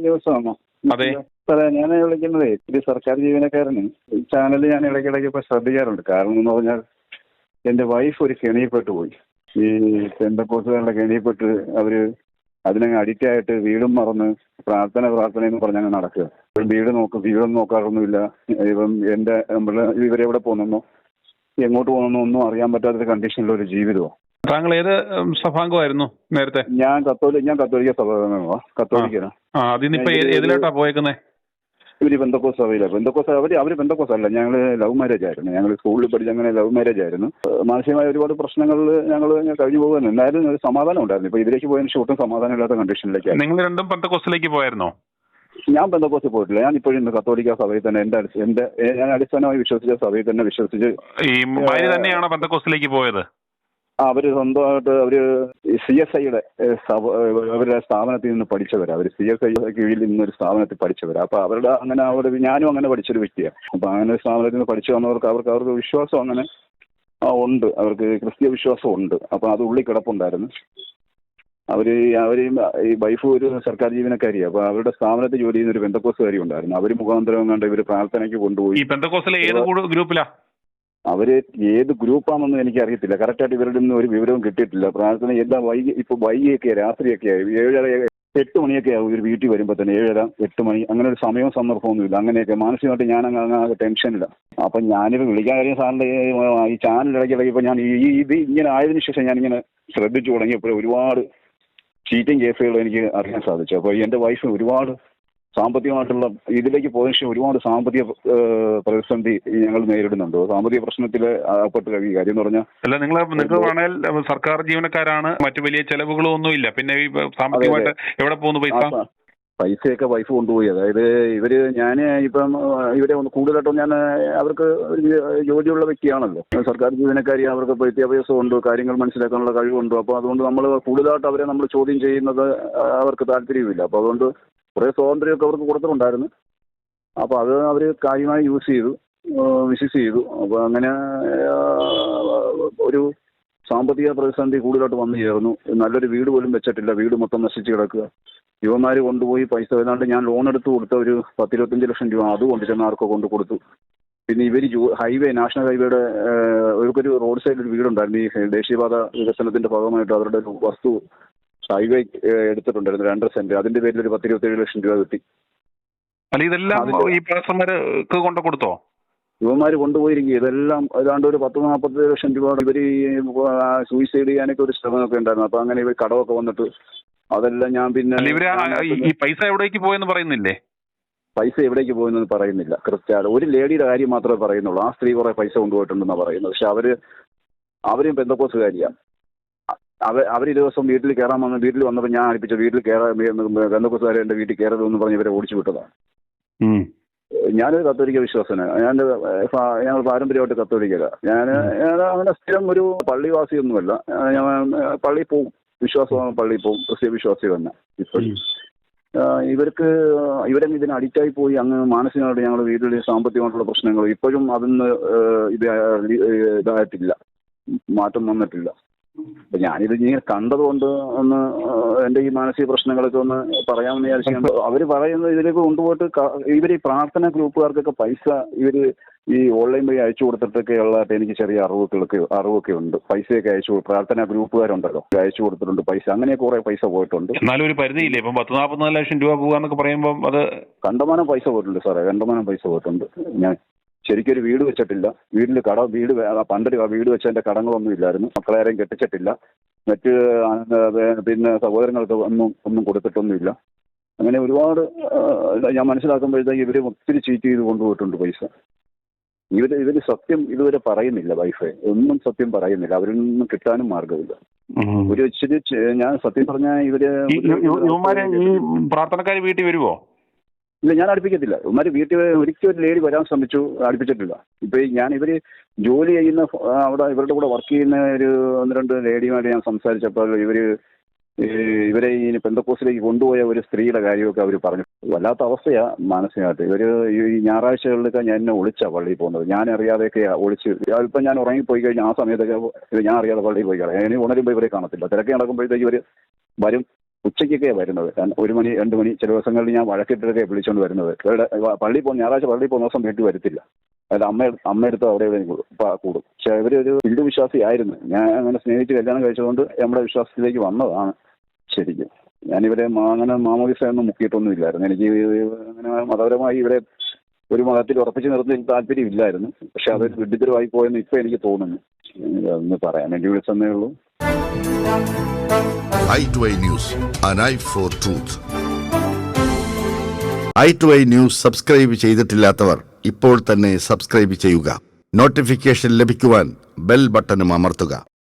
ന്യൂസാണോ? അതെ സാറേ, ഞാൻ വിളിക്കുന്നതേ ഒരു സർക്കാർ ജീവനക്കാരന് ഈ ചാനൽ ഞാൻ ഇടയ്ക്കിടയ്ക്ക് ഇപ്പൊ ശ്രദ്ധിക്കാറുണ്ട്. കാരണം എന്ന് പറഞ്ഞാൽ എന്റെ വൈഫ് ഒരു കെണിയിൽപ്പെട്ട് പോയി. ഈ പെന്തക്കോസുകാരുടെ കെണിയിൽപ്പെട്ട് അവര് അതിനങ്ങ് അഡിക്റ്റ് ആയിട്ട് വീടും മറന്ന് പ്രാർത്ഥന പറഞ്ഞങ്ങ് നടക്കുക. വീടൊന്നും നോക്കാറൊന്നുമില്ല. ഇപ്പം ഇവരെവിടെ പോകുന്നെന്നോ എങ്ങോട്ട് പോകുന്നെന്നോ ഒന്നും അറിയാൻ പറ്റാത്തൊരു കണ്ടീഷനിലൊരു ജീവിതമാണ്. താങ്കൾ ഏത് സഭാംഗമായിരുന്നു നേരത്തെ? ഞാൻ കത്തോലിക്ക സഭ കത്തോലിക്കനാ. അതിനിപ്പോ ഏതിലോട്ടാ പോയേക്കുന്നത്? ഇവര് പെന്തക്കോസ് സഭയിലാണ്. അവര് പെന്തക്കോസ് അല്ല. ഞങ്ങള് ലവ് മാരേജ് ആയിരുന്നു. ഞങ്ങൾ സ്കൂളിൽ പഠിച്ച അങ്ങനെ ലവ് മാരേജ് ആയിരുന്നു. മാനസികമായ ഒരുപാട് പ്രശ്നങ്ങളിൽ ഞങ്ങൾ കഴിഞ്ഞു പോകുന്നു. എന്നാലും ഒരു സമാധാനം ഉണ്ടായിരുന്നു. ഇപ്പൊ ഇതിലേക്ക് പോയതിന് ശേഷം ഒട്ടും സമാധാനം ഇല്ലാത്ത കണ്ടീഷനിലേക്കാണ്. നിങ്ങൾ രണ്ടും പെന്തക്കോസിലേക്ക് പോയായിരുന്നോ? ഞാൻ പെന്തക്കോസിൽ പോയിട്ടില്ല. ഞാൻ ഇപ്പോഴും കത്തോലിക്ക സഭയിൽ തന്നെ ഞാൻ അടിസ്ഥാനമായി വിശ്വസിച്ച സഭയിൽ തന്നെ വിശ്വസിച്ച്. ഈ ഭാര്യ തന്നെയാണോ പെന്തക്കോസിലേക്ക് പോയത്? അവര് സ്വന്തമായിട്ട് CSIയുടെ അവരുടെ സ്ഥാപനത്തിൽ നിന്ന് പഠിച്ചവരാ. അവര് CSI കീഴിൽ നിന്നൊരു സ്ഥാപനത്തിൽ പഠിച്ചവരാ. അപ്പൊ ഞാനും അങ്ങനെ പഠിച്ചൊരു വ്യക്തിയാണ്. അപ്പൊ അങ്ങനെ സ്ഥാപനത്തിൽ നിന്ന് പഠിച്ചു വന്നവർക്ക് അവർക്ക് വിശ്വാസം അങ്ങനെ ഉണ്ട്. അവർക്ക് ക്രിസ്തീയ വിശ്വാസം ഉണ്ട്. അപ്പൊ അത് ഉള്ളിൽ കിടപ്പുണ്ടായിരുന്നു. അവരെയും ഈ വൈഫ് ഒരു സർക്കാർ ജീവനക്കാരിയാണ്. അപ്പൊ അവരുടെ സ്ഥാപനത്തിൽ ജോലി ചെയ്യുന്ന ഒരു പെന്തക്കോസുകാരി ഉണ്ടായിരുന്നു. അവര് മുഖാന്തരം കണ്ട് ഇവര് പ്രാർത്ഥനയ്ക്ക് കൊണ്ടുപോയി. ഈ പെന്തക്കോസിലെ ഏത് ഗ്രൂപ്പിലാ? അവര് ഏത് ഗ്രൂപ്പാണെന്നൊന്നും എനിക്ക് അറിയത്തില്ല. കറക്റ്റായിട്ട് ഇവരുടെ ഒന്നും ഒരു വിവരവും കിട്ടിയിട്ടില്ല. പ്രാർത്ഥന എല്ലാം വൈകിയൊക്കെ രാത്രിയൊക്കെ ആയി 7:30-8 മണിയൊക്കെ ആവും ഇവർ വീട്ടിൽ വരുമ്പോൾ തന്നെ. 7:30-8 മണി അങ്ങനെ ഒരു സമയവും സന്ദർഭമൊന്നുമില്ല. അങ്ങനെയൊക്കെ മാനസികമായിട്ട് ഞാൻ അങ്ങ് ടെൻഷനില്ല. അപ്പം ഞാനിത് വിളിക്കാൻ കാര്യം സാറിന്റെ ഈ ചാനൽ ഇടയ്ക്കിടയ്ക്ക് ഞാൻ ഇത് ഇങ്ങനെ ആയതിനു ശേഷം ഞാനിങ്ങനെ ശ്രദ്ധിച്ചു തുടങ്ങിയപ്പോൾ ഒരുപാട് ചീറ്റിംഗ് കേസുകൾ എനിക്ക് അറിയാൻ സാധിച്ചു. അപ്പോൾ എന്റെ വൈഫ് ഒരുപാട് സാമ്പത്തികമായിട്ടുള്ള ഇതിലേക്ക് പോയതിനു ശേഷം ഒരുപാട് സാമ്പത്തിക പ്രതിസന്ധി ഞങ്ങൾ നേരിടുന്നുണ്ട്. സാമ്പത്തിക പ്രശ്നത്തിൽ അകപ്പെട്ട് കഴിയുക. കാര്യം എന്ന് പറഞ്ഞാൽ നിങ്ങൾക്ക് വേണേൽ സർക്കാർ ജീവനക്കാരാണ്, മറ്റു വലിയ ചെലവുകളും ഒന്നുമില്ല. പിന്നെ ഈ സാമ്പത്തികമായിട്ട് എവിടെ പോകുന്നു പൈസയൊക്കെ വൈഫ് കൊണ്ടുപോയി. അതായത് ഞാൻ ഇവരെ ഒന്ന് കൂടുതലായിട്ടും ഞാൻ അവർക്ക് ജോലിയുള്ള വ്യക്തിയാണല്ലോ, സർക്കാർ ജീവനക്കാരി. അവർക്ക് വിദ്യാഭ്യാസമുണ്ട്, കാര്യങ്ങൾ മനസ്സിലാക്കാനുള്ള കഴിവുണ്ട്. അപ്പോൾ അതുകൊണ്ട് നമ്മൾ കൂടുതലായിട്ട് അവരെ നമ്മൾ ചോദ്യം ചെയ്യുന്നത് അവർക്ക് താല്പര്യമില്ല. അപ്പോൾ അതുകൊണ്ട് കുറേ സ്വാതന്ത്ര്യമൊക്കെ അവർക്ക് കൊടുത്തിട്ടുണ്ടായിരുന്നു. അപ്പോൾ അത് അവർ കാര്യമായി മിസ്യൂസ് ചെയ്തു. അപ്പോൾ അങ്ങനെ ഒരു സാമ്പത്തിക പ്രതിസന്ധി കൂടുതലായിട്ട് വന്നു ചേർന്നു. നല്ലൊരു വീട് പോലും വെച്ചിട്ടില്ല. വീട് മൊത്തം നശിച്ച് കിടക്കുക. യുവമാർ കൊണ്ടുപോയി പൈസ. ഏതാണ്ട് ഞാൻ ലോൺ എടുത്ത് കൊടുത്ത ഒരു 10-25 ലക്ഷം രൂപ അത് കൊണ്ടുചെന്ന് ആർക്കോ കൊണ്ട് കൊടുത്തു. പിന്നെ ഇവർ നാഷണൽ ഹൈവേയുടെ ഇവർക്കൊരു റോഡ് സൈഡിൽ ഒരു വീടുണ്ടായിരുന്നു. ഈ ദേശീയപാത വികസനത്തിന്റെ ഭാഗമായിട്ട് അവരുടെ ഒരു വസ്തു ഹൈവേ എടുത്തിട്ടുണ്ടായിരുന്നു 2.5 സെന്റ്. അതിന്റെ പേരിൽ ഒരു 10-27 ലക്ഷം രൂപ കിട്ടി. കൊടുത്തോ? യുവമാര് കൊണ്ടുപോയിരിക്കും. ഇതെല്ലാം ഏതാണ്ട് ഒരു 10-40 ലക്ഷം രൂപ ഇവർ സൂയിസൈഡ് ചെയ്യാനൊക്കെ ഒരു ശ്രമമൊക്കെ ഉണ്ടായിരുന്നു. അപ്പൊ അങ്ങനെ ഇവർ കടമൊക്കെ വന്നിട്ട് അതെല്ലാം ഞാൻ പിന്നെ ഈ പൈസ എവിടേക്ക് പോയെന്ന് പറയുന്നില്ലേ? പൈസ എവിടേക്ക് പോയെന്ന് പറയുന്നില്ല. കൃത്യമായിട്ട് ഒരു ലേഡിയുടെ കാര്യം മാത്രമേ പറയുന്നുള്ളൂ. ആ സ്ത്രീ കുറെ പൈസ കൊണ്ടുപോയിട്ടുണ്ടെന്നാണ് പറയുന്നത്. പക്ഷെ അവരും പെന്തക്കോസുകാരിയാണ്. അവർ ദിവസം വീട്ടിൽ വന്നപ്പോൾ ഞാൻ അടുപ്പിച്ച വീട്ടിൽ പെന്തക്കോസുകാരെ എന്റെ വീട്ടിൽ കയറരുതെന്ന് പറഞ്ഞ് ഇവരെ ഓടിച്ചു വിട്ടതാണ്. ഞാനൊരു കത്തോലിക്ക വിശ്വാസനാണ്. ഞങ്ങൾ പാരമ്പര്യമായിട്ട് കത്തോലിക്കല. ഞാൻ അങ്ങനെ സ്ഥിരം ഒരു പള്ളിവാസിയൊന്നുമല്ല. ഞാൻ പള്ളിയിൽ പോവും, വിശ്വാസമാണ്, പള്ളിയിൽ പോവും, ക്രിസ്ത്യ വിശ്വാസി തന്നെ. ഇപ്പോഴും ഇവരങ്ങ് ഇതിന് അഡിക്റ്റായി പോയി. അങ്ങ് മാനസികമായിട്ട് ഞങ്ങൾ വീട്ടിൽ സാമ്പത്തികമായിട്ടുള്ള പ്രശ്നങ്ങൾ ഇപ്പോഴും അതിന്ന് ഇതായിട്ടില്ല, മാറ്റം വന്നിട്ടില്ല. അപ്പൊ ഞാനിത് ഇങ്ങനെ കണ്ടതുകൊണ്ട് ഒന്ന് എന്റെ ഈ മാനസിക പ്രശ്നങ്ങളൊക്കെ ഒന്ന് പറയാമെന്ന് വിചാരിച്ചു. അവര് പറയുന്നത് ഇതിലേക്ക് കൊണ്ടുപോയിട്ട് ഇവര് ഈ പ്രാർത്ഥന ഗ്രൂപ്പുകാർക്കൊക്കെ പൈസ ഈ ഓൺലൈൻ വഴി അയച്ചു കൊടുത്തിട്ടൊക്കെ ഉള്ളതായിട്ട് എനിക്ക് ചെറിയ അറിവൊക്കെ ഉണ്ട്. പൈസയൊക്കെ പ്രാർത്ഥന ഗ്രൂപ്പുകാരുണ്ടല്ലോ, അയച്ചു കൊടുത്തിട്ടുണ്ട് പൈസ. അങ്ങനെ കുറെ പൈസ പോയിട്ടുണ്ട്. എന്നാലും ഒരു പരിധിയില്ലേ? ഇപ്പം 10-44 ലക്ഷം രൂപ പോകാന്നൊക്കെ പറയുമ്പോൾ അത് കണ്ടമാനം പൈസ പോയിട്ടുണ്ട് സാറേ, കണ്ടമാനം പൈസ പോയിട്ടുണ്ട്. ഞാൻ ശരിക്കൊരു വീട് വെച്ചിട്ടില്ല. പണ്ടൊരു വീട് വെച്ചതിന്റെ കടങ്ങളൊന്നും ഇല്ലായിരുന്നു. മക്കളെ ആരെയും കെട്ടിച്ചിട്ടില്ല. മറ്റ് പിന്നെ സഹോദരങ്ങൾക്ക് ഒന്നും കൊടുത്തിട്ടൊന്നുമില്ല. അങ്ങനെ ഒരുപാട് ഞാൻ മനസ്സിലാക്കുമ്പോഴത്തേക്ക് ഇവര് ഒത്തിരി ചീറ്റ് ചെയ്ത് കൊണ്ടുപോയിട്ടുണ്ട് പൈസ. ഇവര് സത്യം ഇതുവരെ പറയുന്നില്ല. വൈഫ് ഒന്നും സത്യം പറയുന്നില്ല. അവരിൽ നിന്നും കിട്ടാനും മാർഗമില്ല. ഒരു ഇച്ചിരി ഞാൻ സത്യം പറഞ്ഞാൽ ഈ പ്രാർത്ഥനക്കാർ വീട്ടിൽ വരുവോ? ഇല്ല, ഞാൻ അടുപ്പിക്കത്തില്ല. ഇവന്മാർ വീട്ടിൽ ഒരിക്കലും ഒരു ലേഡി വരാൻ ശ്രമിച്ചു, അടുപ്പിച്ചിട്ടില്ല. ഇപ്പൊ ഇവര് ജോലി ചെയ്യുന്ന അവിടെ ഇവരുടെ കൂടെ വർക്ക് ചെയ്യുന്ന ഒരു 1-2 ലേഡിയുമായിട്ട് ഞാൻ സംസാരിച്ചപ്പോൾ ഇവരെ ഈ പെന്തക്കോസിലേക്ക് കൊണ്ടുപോയ ഒരു സ്ത്രീയുടെ കാര്യമൊക്കെ അവർ പറഞ്ഞു. വല്ലാത്ത അവസ്ഥയാ മാനസികമായിട്ട്. ഈ ഞായറാഴ്ചകളിലൊക്കെ ഞാൻ എന്നെ ഒളിച്ചാ പള്ളിയിൽ പോകുന്നത്. ഞാൻ അറിയാതെയൊക്കെ ഒളിച്ച്. ഇപ്പം ഞാൻ ഉറങ്ങിപ്പോയി കഴിഞ്ഞാൽ ആ സമയത്തൊക്കെ ഞാൻ അറിയാതെ പള്ളിയിൽ പോയി കളയാം. ഇനി ഉണരുമ്പോൾ ഇവരെ കാണത്തില്ല. തിരക്ക് നടക്കുമ്പോഴത്തേക്ക് ഇവർ വരും. ഉച്ചയ്ക്കൊക്കെയാണ് വരുന്നത്. 1 മണി 2 മണി ചില ദിവസങ്ങളിൽ ഞാൻ വഴക്കിട്ടൊക്കെ വിളിച്ചുകൊണ്ട് വരുന്നത്. ഇവിടെ ഞായറാഴ്ച പള്ളിയിൽ പോകുന്ന ദിവസം വീട്ടിൽ വരത്തില്ല. അതായത് അമ്മയെടുത്ത് അവിടെ കൂടും. പക്ഷെ ഇവരൊരു ഹിന്ദു വിശ്വാസിയായിരുന്നു. ഞാൻ അങ്ങനെ സ്നേഹിച്ച് കല്യാണം കഴിച്ചതുകൊണ്ട് നമ്മുടെ വിശ്വാസത്തിലേക്ക് വന്നതാണ് ശരിക്കും. ഞാനിവരെ അങ്ങനെ മാമോദിസ ഒന്നും മുക്കിയിട്ടൊന്നും ഇല്ലായിരുന്നു. എനിക്ക് അങ്ങനെ മതപരമായി ഇവരെ ഒരു മതത്തിൽ ഉറപ്പിച്ച് നിർത്തി താല്പര്യമില്ലായിരുന്നു. പക്ഷെ അതൊരു വിഡിത്തരമായി പോയെന്ന് ഇപ്പം എനിക്ക് തോന്നുന്നു. ഒന്ന് പറയാൻ വേണ്ടി വിളിച്ചെന്നേ ഉള്ളൂ. i2i News, an eye for truth. i2i News subscribe ചെയ്തിട്ടില്ലാത്തവർ ഇപ്പോൾ തന്നെ സബ്സ്ക്രൈബ് ചെയ്യുക. നോട്ടിഫിക്കേഷൻ ലഭിക്കുവാൻ ബെൽ ബട്ടണും അമർത്തുക.